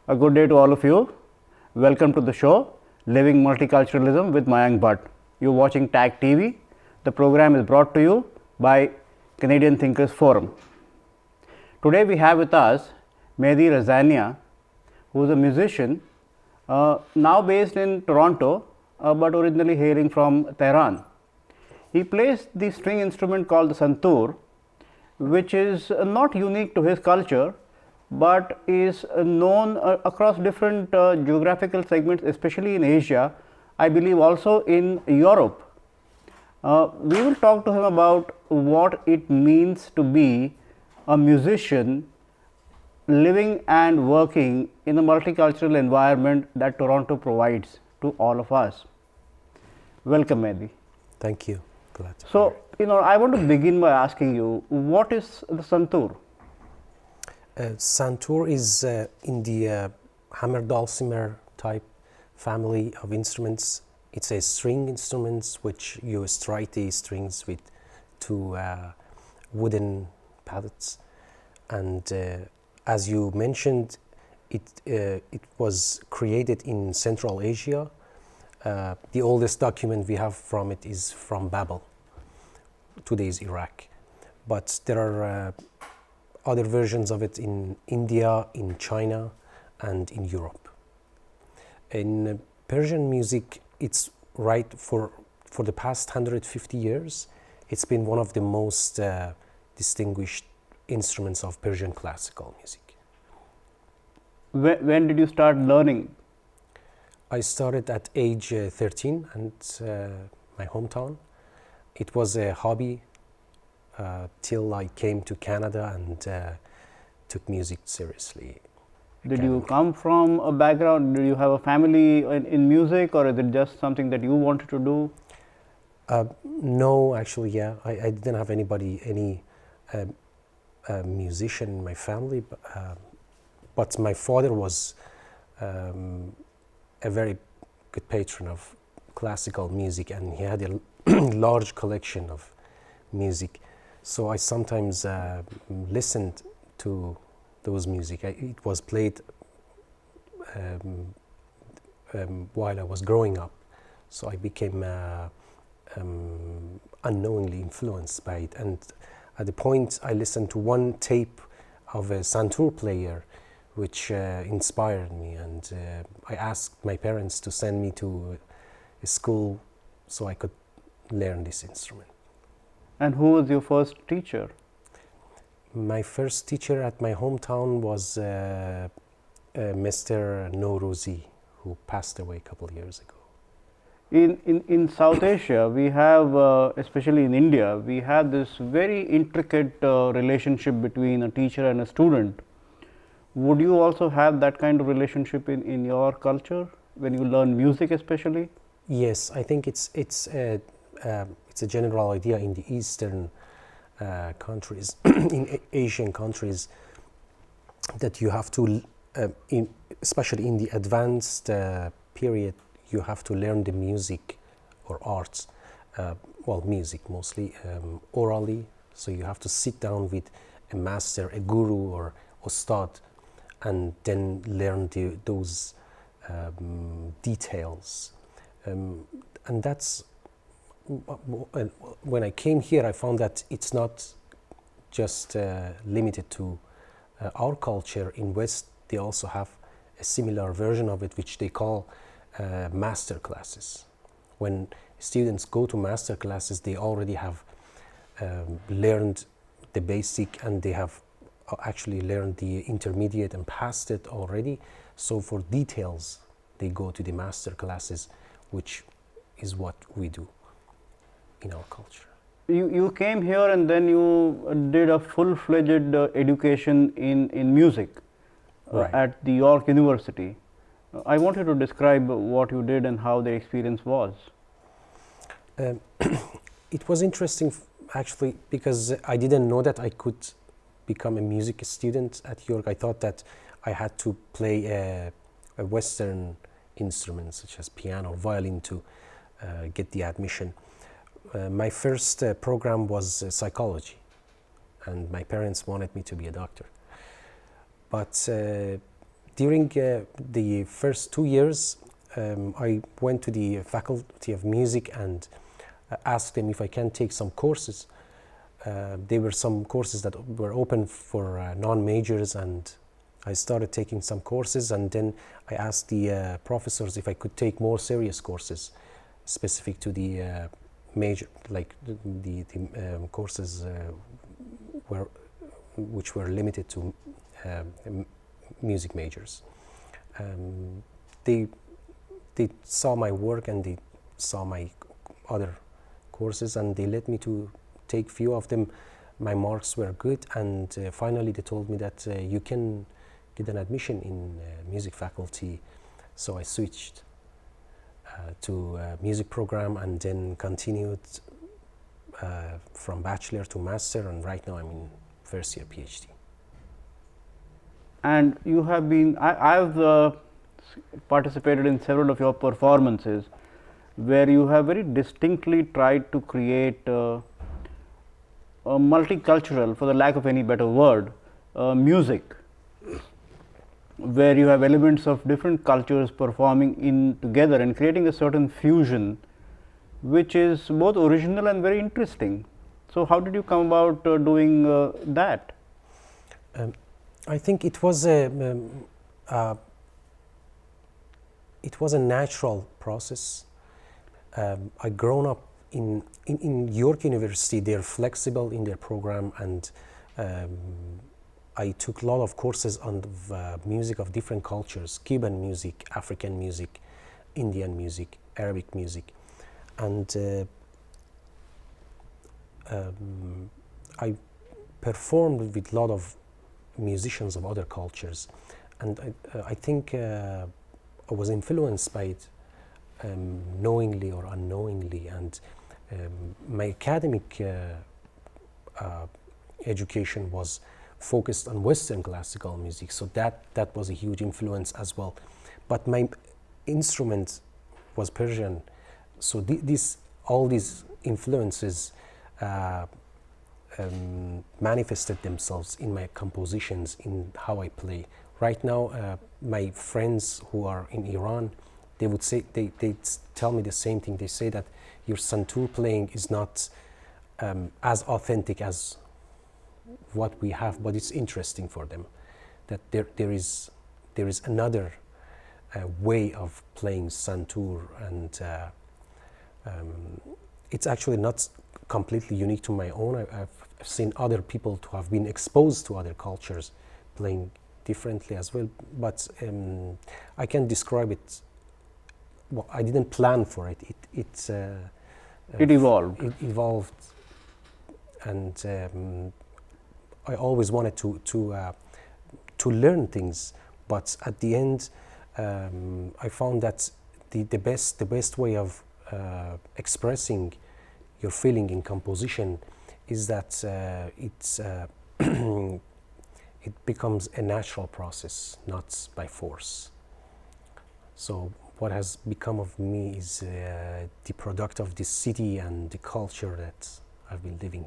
A good day to all of you. Welcome to the show Living Multiculturalism with Mayank Bhatt. You are watching TAG TV. The program is brought to you by Canadian Thinkers Forum. Today we have with us Mehdi Rezania, who is a musician now based in Toronto, but originally hailing from Tehran. He plays the string instrument called the Santur, which is not unique to his culture, but is known across different geographical segments, especially in Asia, I believe also in Europe. We will talk to him about what it means to be a musician living and working in a multicultural environment that Toronto provides to all of us. Welcome, Mehdi. Thank you. Glad to So, I want to begin by asking you, what is the Santur? Santur is in the hammer dulcimer type family of instruments. It's a string instruments which you strike the strings with two wooden pallets, and as you mentioned, it was created in Central Asia. The oldest document we have from it is from Babel, today's Iraq, but there are other versions of it in India, in China, and in Europe. In Persian music, it's right for the past 150 years, it's been one of the most distinguished instruments of Persian classical music. When did you start learning? I started at age 13 and my hometown. It was a hobby till I came to Canada and took music seriously. Did you come from a background, did you have a family in music, or is it just something that you wanted to do? No, actually, yeah. I didn't have any musician in my family, but my father was a very good patron of classical music, and he had a large collection of music. So I sometimes listened to those music. It was played while I was growing up, so I became unknowingly influenced by it. And at the point, I listened to one tape of a Santur player, which inspired me, and I asked my parents to send me to a school so I could learn this instrument. And who was your first teacher? My first teacher at my hometown was Mr. Nourouzi, who passed away a couple of years ago. In South Asia, we have, especially in India, we have this very intricate relationship between a teacher and a student. Would you also have that kind of relationship in your culture when you learn music, especially? Yes, I think it's a general idea in the Eastern countries, in Asian countries, that you have to, especially in the advanced period, you have to learn the music or arts, well, music mostly, orally. So you have to sit down with a master, a guru or ustad, and then learn those details. And that's, when I came here, I found that it's not just limited to our culture. In West, they also have a similar version of it, which they call master classes. When students go to master classes, they already have learned the basic, and they have actually learned the intermediate and passed it already. So for details, they go to the master classes, which is what we do in our culture. You came here and then you did a full-fledged education in music Right. at the York University. I want you to describe what you did and how the experience was. It was interesting actually, because I didn't know that I could become a music student at York. I thought that I had to play a Western instrument such as piano or violin to get the admission. My first program was psychology, and my parents wanted me to be a doctor. But During the first 2 years, I went to the Faculty of Music and asked them if I can take some courses. There were some courses that were open for non-majors, and I started taking some courses, and then I asked the professors if I could take more serious courses specific to the major, like the courses which were limited to music majors. They saw my work and they saw my other courses, and they let me to take few of them. My marks were good, and finally they told me that you can get an admission in music faculty. So I switched to music program and then continued from bachelor to master, and right now I'm in first year PhD. And you have been, I've participated in several of your performances where you have very distinctly tried to create a multicultural, for the lack of any better word, music, where you have elements of different cultures performing in together and creating a certain fusion, which is both original and very interesting. So, how did you come about doing that? I think it was a natural process. I grown up in York University. They're flexible in their program, and I took a lot of courses on music of different cultures: Cuban music, African music, Indian music, Arabic music, and I performed with a lot of musicians of other cultures, and I think I was influenced by it knowingly or unknowingly, and my academic education was focused on Western classical music, so that was a huge influence as well. But my instrument was Persian, so all these influences manifested themselves in my compositions, in how I play. Right now, my friends who are in Iran, they would say, they tell me the same thing. They say that your Santur playing is not as authentic as what we have, but it's interesting for them that there is another way of playing Santur, and it's actually not completely unique to my own. I've seen other people to have been exposed to other cultures playing differently as well, but I can describe it. Well, I didn't plan for it. It evolved. It evolved, and I always wanted to learn things, but at the end, I found that the best way of expressing your feeling in composition is that it becomes a natural process, not by force. So what has become of me is the product of this city and the culture that I've been living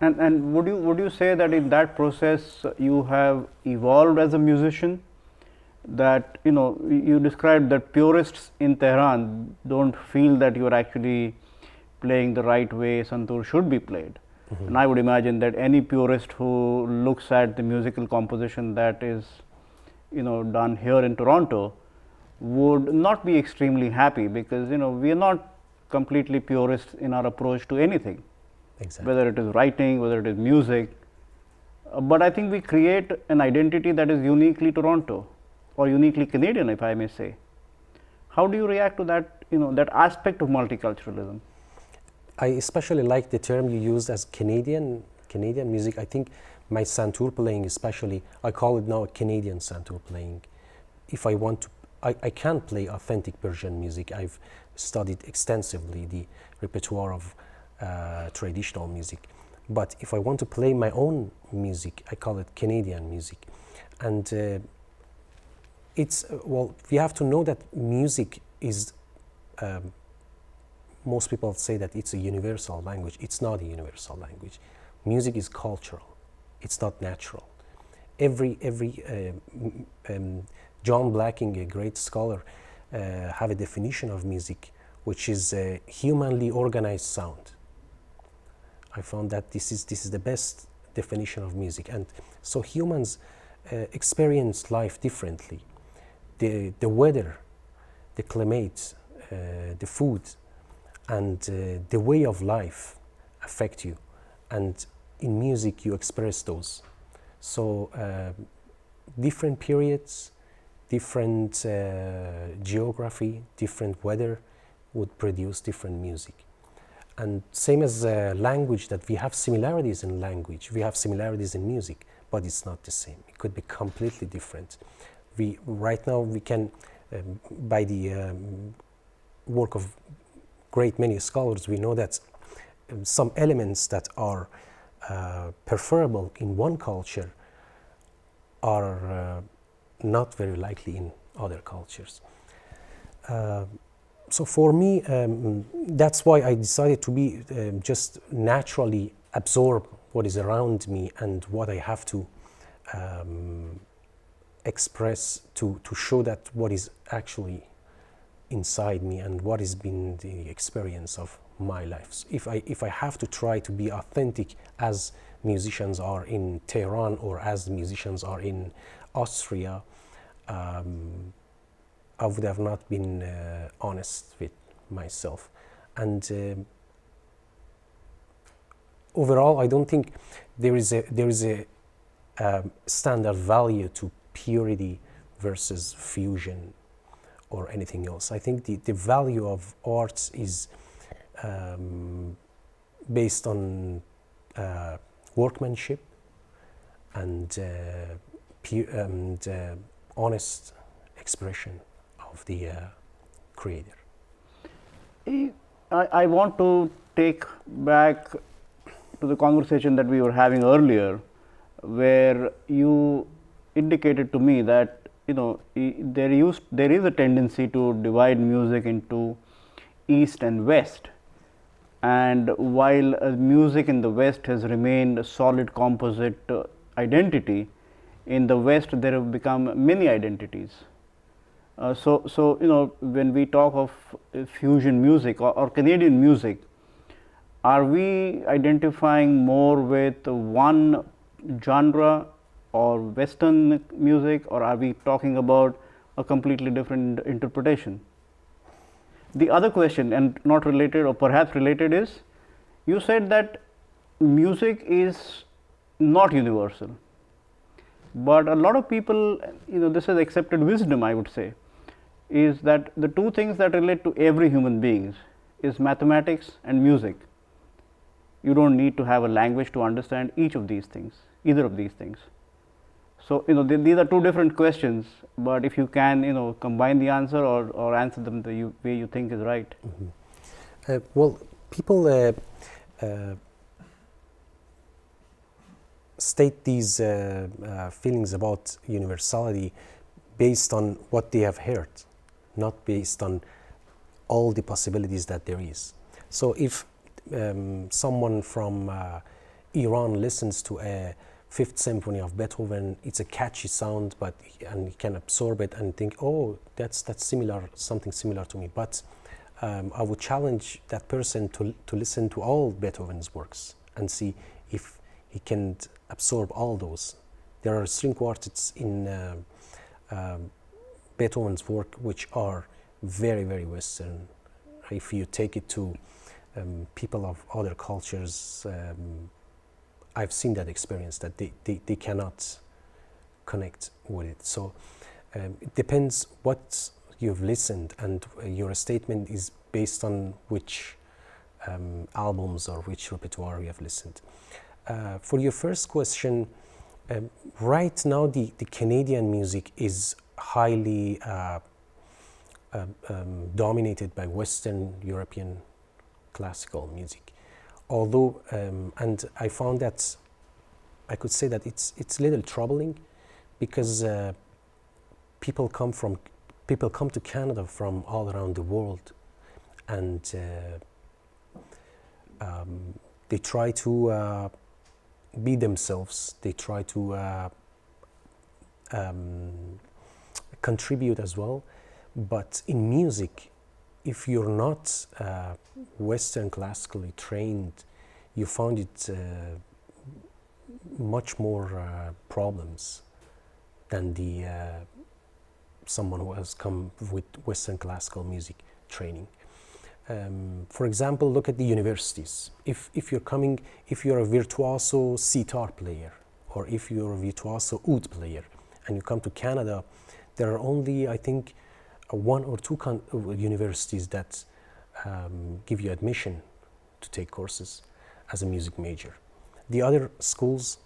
in. And would you say that in that process you have evolved as a musician? That you described that purists in Tehran don't feel that you are actually playing the right way Santur should be played. Mm-hmm. And I would imagine that any purist who looks at the musical composition that is done here in Toronto would not be extremely happy, because we are not completely purists in our approach to anything. Exactly. Whether it is writing, whether it is music, but I think we create an identity that is uniquely Toronto or uniquely Canadian, if I may say. How do you react to that, that aspect of multiculturalism? I especially like the term you used as Canadian music. I think my Santur playing, especially, I call it now a Canadian Santur playing. If I want to, I can play authentic Persian music. I've studied extensively the repertoire of traditional music. But if I want to play my own music, I call it Canadian music. And it's, well, we have to know that music is, most people say that it's a universal language. It's not a universal language. Music is cultural. It's not natural. John Blacking, a great scholar, have a definition of music, which is a humanly organized sound. I found that this is the best definition of music, and so humans experience life differently. The weather, the climate, the food, and the way of life affect you, and in music you express those. So different periods, different geography, different weather would produce different music. And same as language, that we have similarities in language, we have similarities in music, but it's not the same. It could be completely different. Right now we can, by the work of great many scholars, we know that some elements that are preferable in one culture are not very likely in other cultures. So for me, that's why I decided to be just naturally absorb what is around me and what I have to express to show that what is actually inside me and what has been the experience of my life. If I have to try to be authentic as musicians are in Tehran or as musicians are in Austria, I would have not been honest with myself. And overall, I don't think there is a standard value to purity versus fusion or anything else. I think the value of arts is based on workmanship and honest expression of the creator. I want to take back to the conversation that we were having earlier, where you indicated to me that there is a tendency to divide music into East and West, and while music in the West has remained a solid composite identity, in the West there have become many identities. So when we talk of fusion music or Canadian music, are we identifying more with one genre or Western music, or are we talking about a completely different interpretation? The other question, and not related or perhaps related, is you said that music is not universal, but a lot of people, this is accepted wisdom, I would say, is that the two things that relate to every human being is mathematics and music. You don't need to have a language to understand each of these things, either of these things. So these are two different questions, but if you can combine the answer or answer them the way you think is right. Mm-hmm. Well, people state these feelings about universality based on what they have heard, not based on all the possibilities that there is. So if someone from Iran listens to a Fifth Symphony of Beethoven, it's a catchy sound, and he can absorb it and think, oh, that's similar, something similar to me. But I would challenge that person to listen to all Beethoven's works and see if he can absorb all those. There are string quartets in Beethoven's work which are very, very Western. If you take it to people of other cultures, I've seen that experience, that they cannot connect with it. So it depends what you've listened, and your statement is based on which albums or which repertoire you have listened. For your first question, right now the Canadian music is highly dominated by Western European classical music. Although, and I found that I could say that it's a little troubling, because people come to Canada from all around the world, and they try to be themselves. They try to contribute as well. But in music, if you're not Western classically trained, you found it much more problems than the someone who has come with Western classical music training. For example, look at the universities. If you're a virtuoso sitar player, or if you're a virtuoso oud player, and you come to Canada, there are only, I think, one or two universities that give you admission to take courses as a music major. The other schools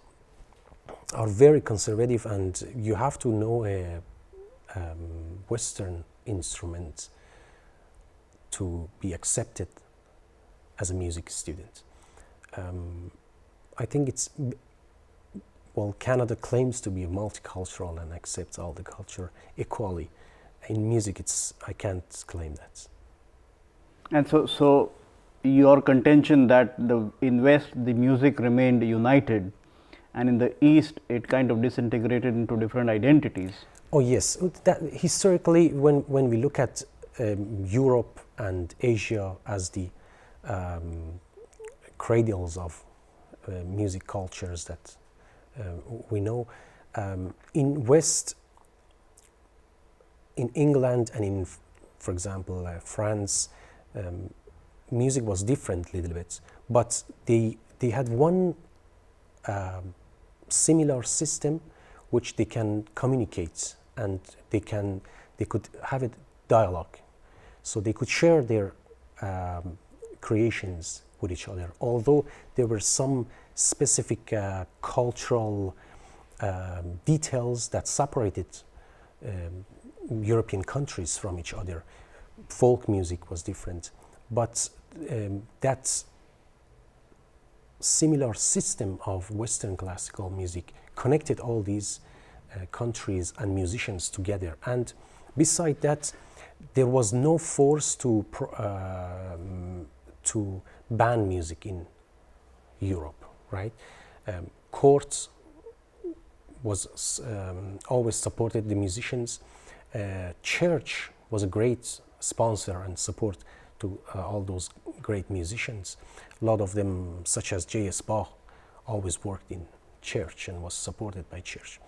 are very conservative, and you have to know a Western instrument to be accepted as a music student. I think it's, well, Canada claims to be multicultural and accepts all the culture equally. In music, I can't claim that. And so your contention that in West the music remained united, and in the East it kind of disintegrated into different identities. Oh yes, that historically, when we look at Europe and Asia as the cradles of music cultures that we know, in West, in England and in, for example, France, music was different a little bit, but they had one similar system which they can communicate, and they could have a dialogue, so they could share their creations with each other, although there were some specific cultural details that separated European countries from each other. Folk music was different, but that similar system of Western classical music connected all these countries and musicians together. And beside that, there was no force to ban music in Europe, right? Courts was always supported the musicians. Church was a great sponsor and support to all those great musicians. A lot of them, such as J.S. Bach, always worked in church and was supported by church.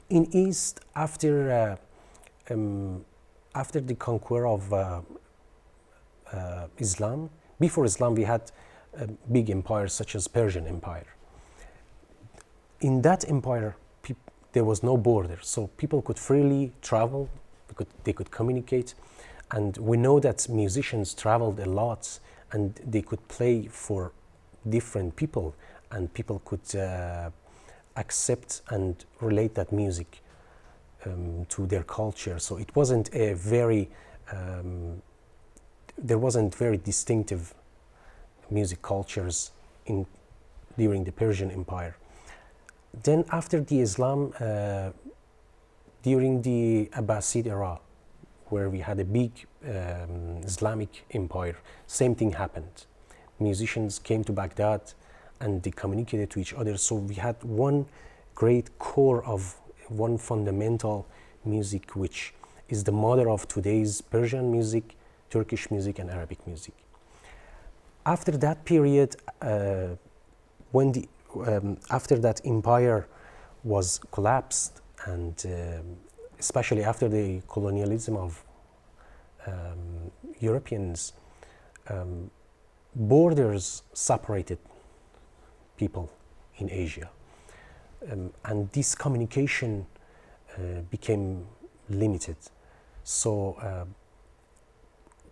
In East, after the conquest of Islam, before Islam we had big empires such as Persian Empire. In that empire, there was no border, so people could freely travel, they could communicate, and we know that musicians traveled a lot, and they could play for different people, and people could accept and relate that music to their culture. So it wasn't a very, there wasn't very distinctive music cultures during the Persian Empire. Then after the Islam, during the Abbasid era, where we had a big Islamic empire, same thing happened. Musicians came to Baghdad and they communicated to each other. So we had one great core of one fundamental music, which is the mother of today's Persian music, Turkish music, and Arabic music. After that period, after that empire was collapsed, and especially after the colonialism of Europeans, borders separated people in Asia, and this communication became limited. So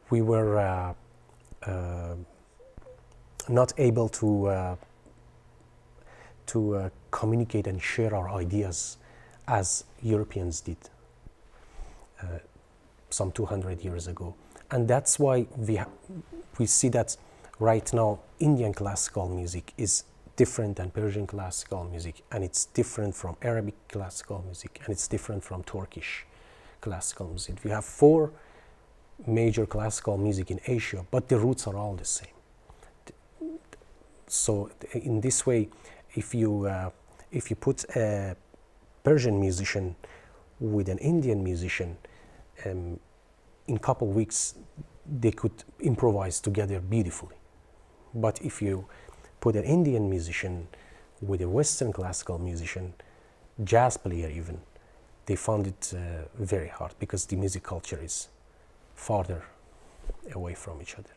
we were not able to communicate and share our ideas as Europeans did some 200 years ago. And that's why we see that right now Indian classical music is different than Persian classical music, and it's different from Arabic classical music, and it's different from Turkish classical music. We have 4 major classical music in Asia, but the roots are all the same. So in this way, if you put a Persian musician with an Indian musician, in a couple of weeks they could improvise together beautifully. But if you put an Indian musician with a Western classical musician, jazz player even, they found it very hard because the music culture is farther away from each other.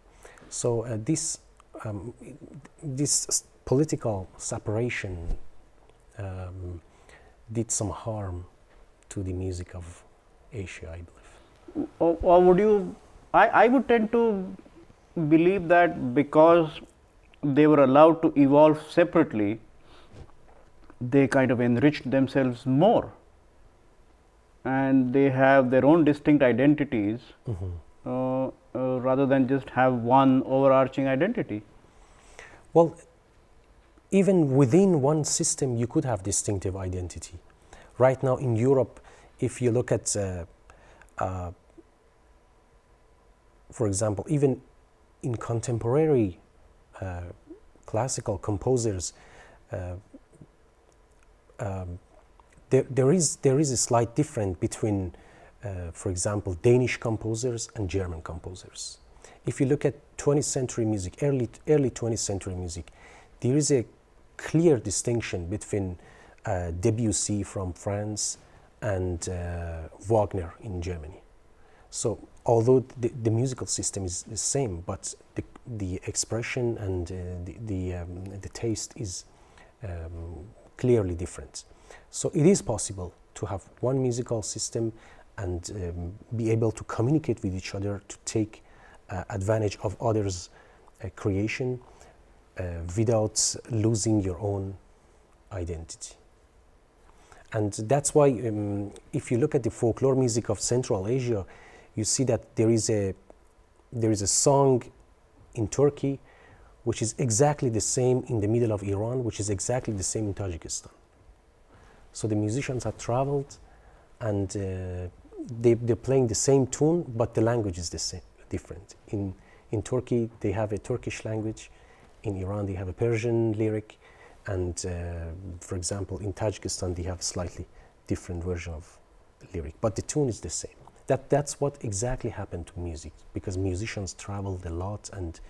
So this political separation did some harm to the music of Asia, I believe. Or would you, I would tend to believe that because they were allowed to evolve separately, they kind of enriched themselves more, and they have their own distinct identities, rather than just have one overarching identity. Well, even within one system you could have distinctive identity. Right now in Europe, if you look at for example, even in contemporary classical composers, there is a slight difference between, for example, Danish composers and German composers. If you look at 20th century music, early 20th century music, there is a clear distinction between Debussy from France and Wagner in Germany. So although the musical system is the same, but the expression and the taste is clearly different. So it is possible to have one musical system and be able to communicate with each other, to take advantage of others' creation without losing your own identity. And that's why if you look at the folklore music of Central Asia, you see that there is a song in Turkey which is exactly the same in the middle of Iran, which is exactly the same in Tajikistan. So the musicians have traveled and they're playing the same tune, but the language is the same, different. In Turkey they have a Turkish language, in Iran they have a Persian lyric, and for example in Tajikistan they have a slightly different version of lyric, but the tune is the same. That's what exactly happened to music, because musicians traveled a lot and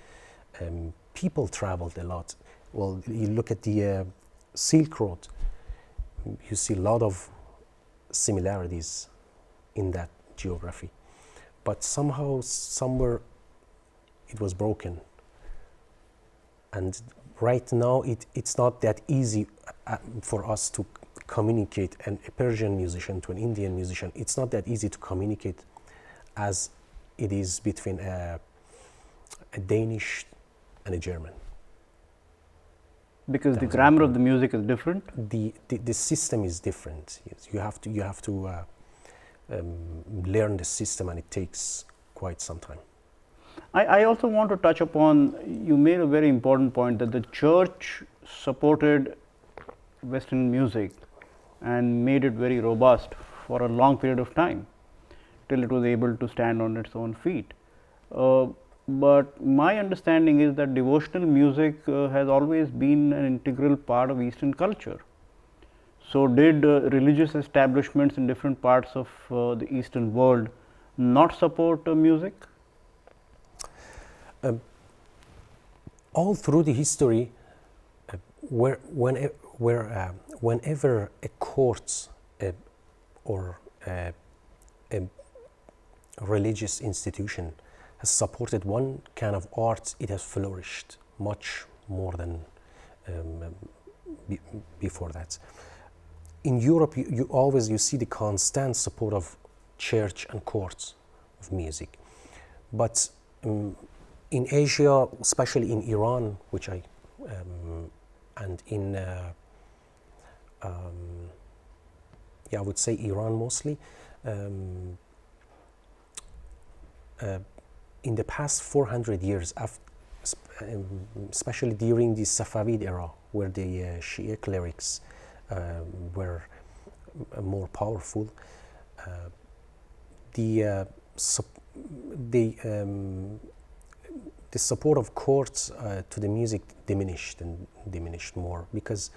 people traveled a lot. Well, you look at the Silk Road, you see a lot of similarities in that geography, but somehow, somewhere, it was broken. And right now, it's not that easy for us to communicate, and a Persian musician to an Indian musician, it's not that easy to communicate as it is between a Danish and a German. Because the grammar of the music is different? The system is different. Yes. You have to learn the system, and it takes quite some time. I also want to touch upon, you made a very important point that the church supported Western music and made it very robust for a long period of time, till it was able to stand on its own feet. But my understanding is that devotional music has always been an integral part of Eastern culture. So, did religious establishments in different parts of the Eastern world not support music? All through the history, whenever a court or a religious institution has supported one kind of art, it has flourished much more than before that. In Europe, you see the constant support of church and courts of music, but in Asia, especially in Iran, which I and in I would say Iran mostly. In the past 400 years, especially during the Safavid era, where the Shia clerics were more powerful, the support of courts to the music diminished more, because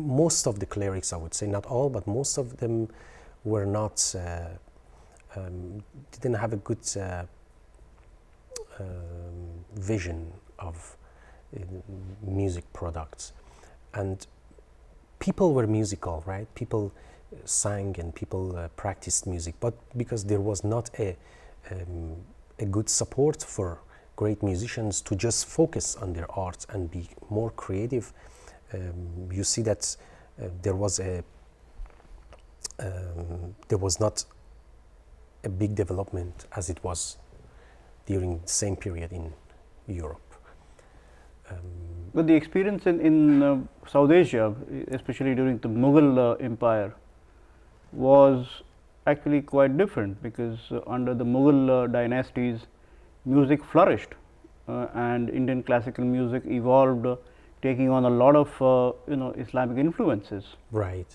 most of the clerics, I would say, not all, but most of them were not, didn't have a good vision of music products. And people were musical, right? People sang and people practiced music, but because there was not a good support for great musicians to just focus on their art and be more creative, you see that there was not a big development as it was during the same period in Europe. But the experience in South Asia, especially during the Mughal Empire, was actually quite different, because under the Mughal dynasties, music flourished and Indian classical music evolved, taking on a lot of Islamic influences. Right.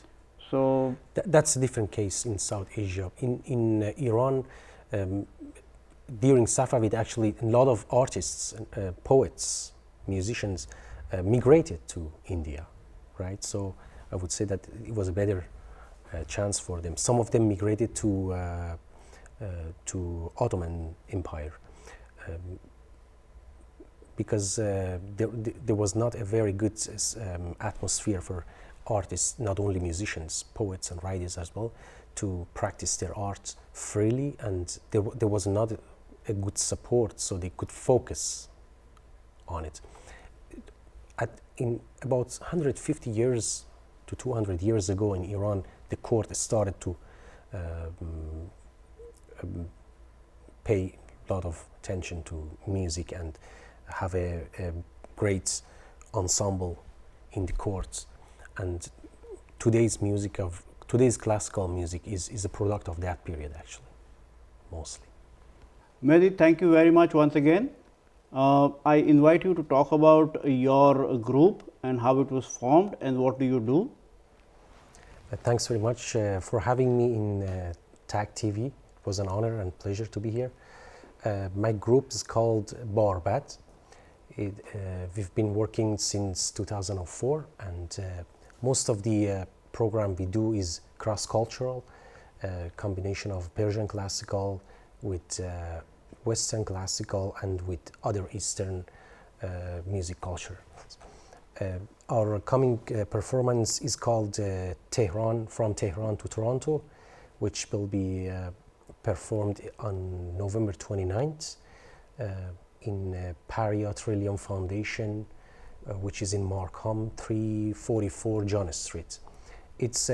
So that's a different case in South Asia. In Iran, during Safavid, actually a lot of artists, poets, musicians migrated to India, right? So I would say that it was a better chance for them. Some of them migrated to Ottoman Empire because there was not a very good atmosphere for artists, not only musicians, poets and writers as well, to practice their art freely, and there was not a good support so they could focus on it. In about 150 years to 200 years ago in Iran, the court started to pay a lot of attention to music and have a great ensemble in the courts. And today's classical music is a product of that period, actually, mostly. Mehdi, thank you very much once again. I invite you to talk about your group and how it was formed and what do you do. Thanks very much for having me in TAG TV. It was an honor and pleasure to be here. My group is called Barbad. We've been working since 2004, and most of the program we do is cross-cultural, combination of Persian classical with Western classical and with other Eastern music culture. Our coming performance is called Tehran, from Tehran to Toronto, which will be performed on November 29th in Paria Trillium Foundation, which is in Markham, 344 John Street. It's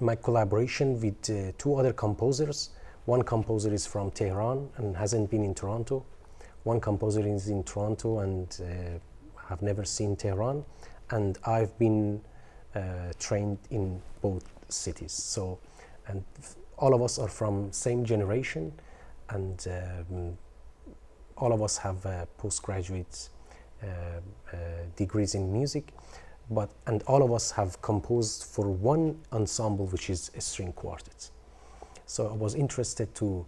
my collaboration with two other composers. One composer is from Tehran and hasn't been in Toronto. One composer is in Toronto and have never seen Tehran. And I've been trained in both cities. So, and all of us are from same generation, and all of us have postgraduate degrees in music, and all of us have composed for one ensemble, which is a string quartet. So I was interested to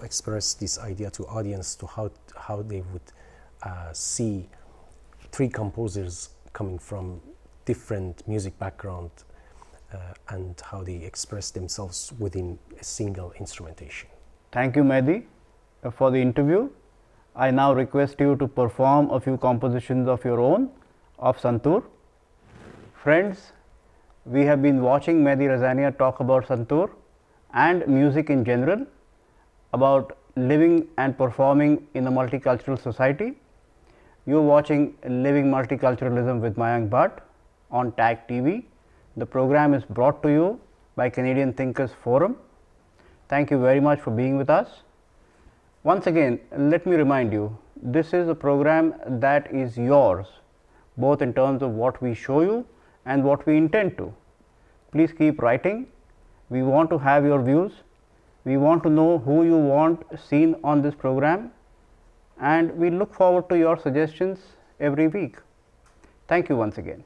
express this idea to audience, to how they would see three composers coming from different music background and how they express themselves within a single instrumentation. Thank you, Mehdi, for the interview. I now request you to perform a few compositions of your own of Santur. Friends, we have been watching Mehdi Rezania talk about Santur and music in general, about living and performing in a multicultural society. You are watching Living Multiculturalism with Mayank Bhatt on TAG TV. The program is brought to you by Canadian Thinkers Forum. Thank you very much for being with us. Once again, let me remind you, this is a program that is yours, both in terms of what we show you and what we intend to. Please keep writing. We want to have your views. We want to know who you want seen on this program, and we look forward to your suggestions every week. Thank you once again.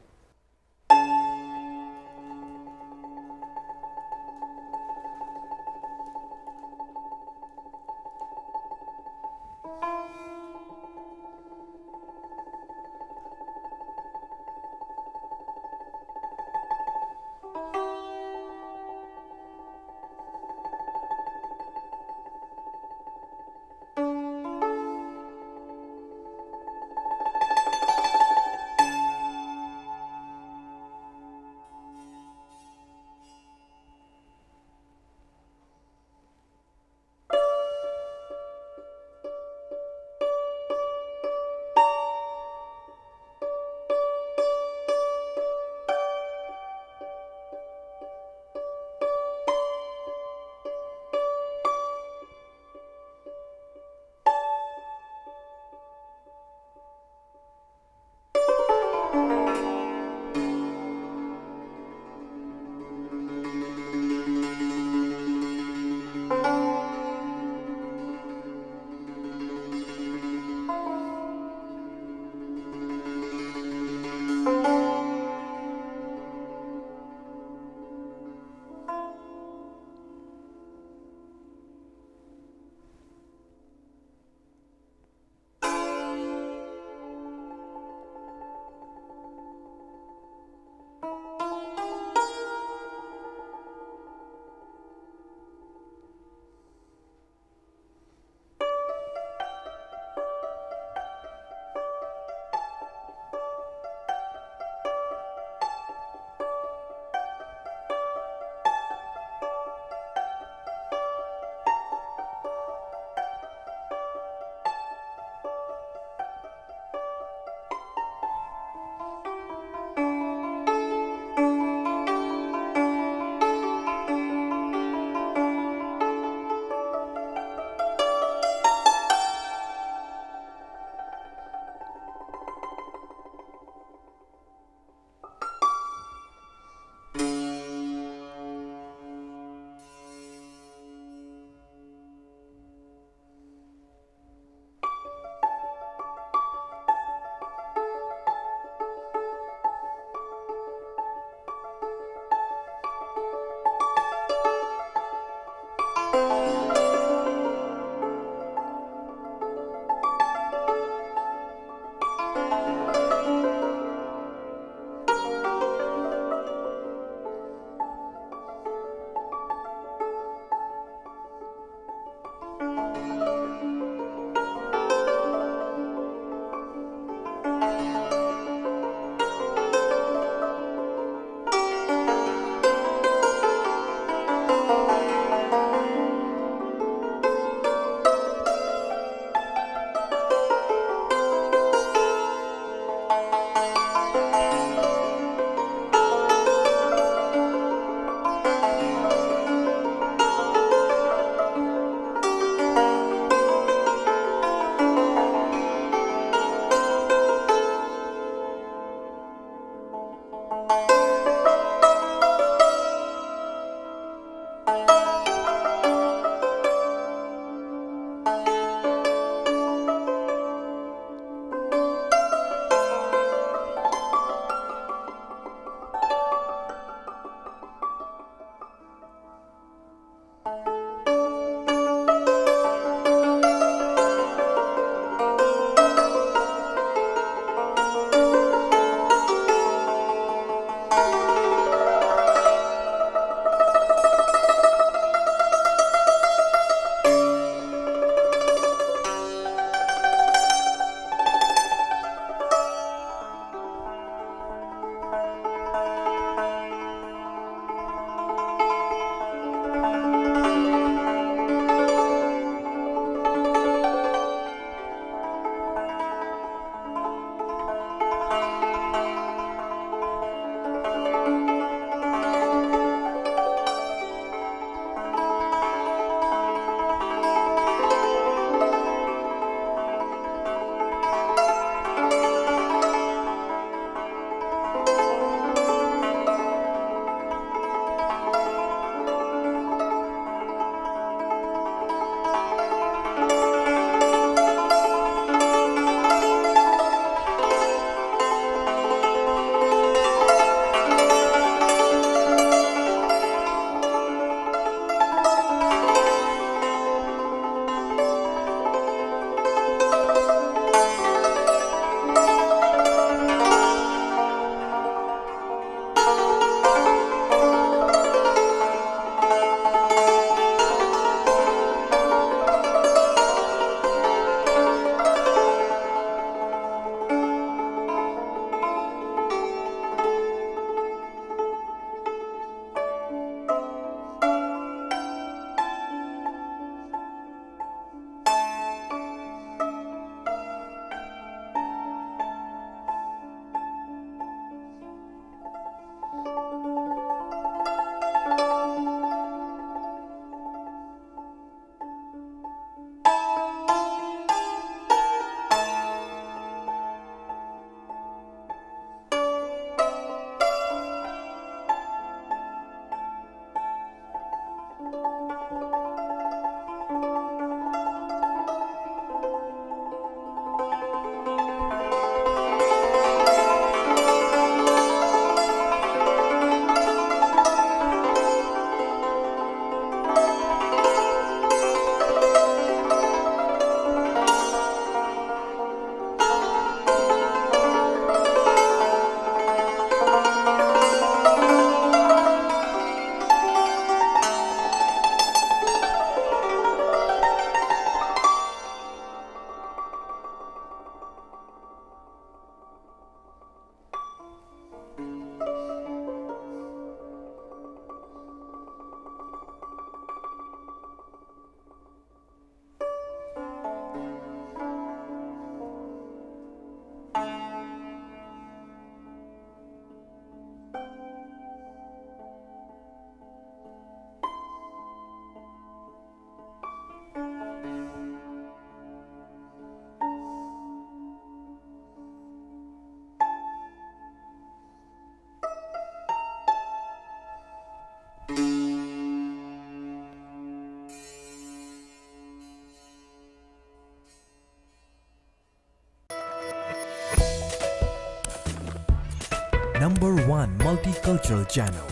#1 multicultural channel.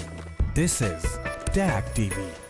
This is TAG TV.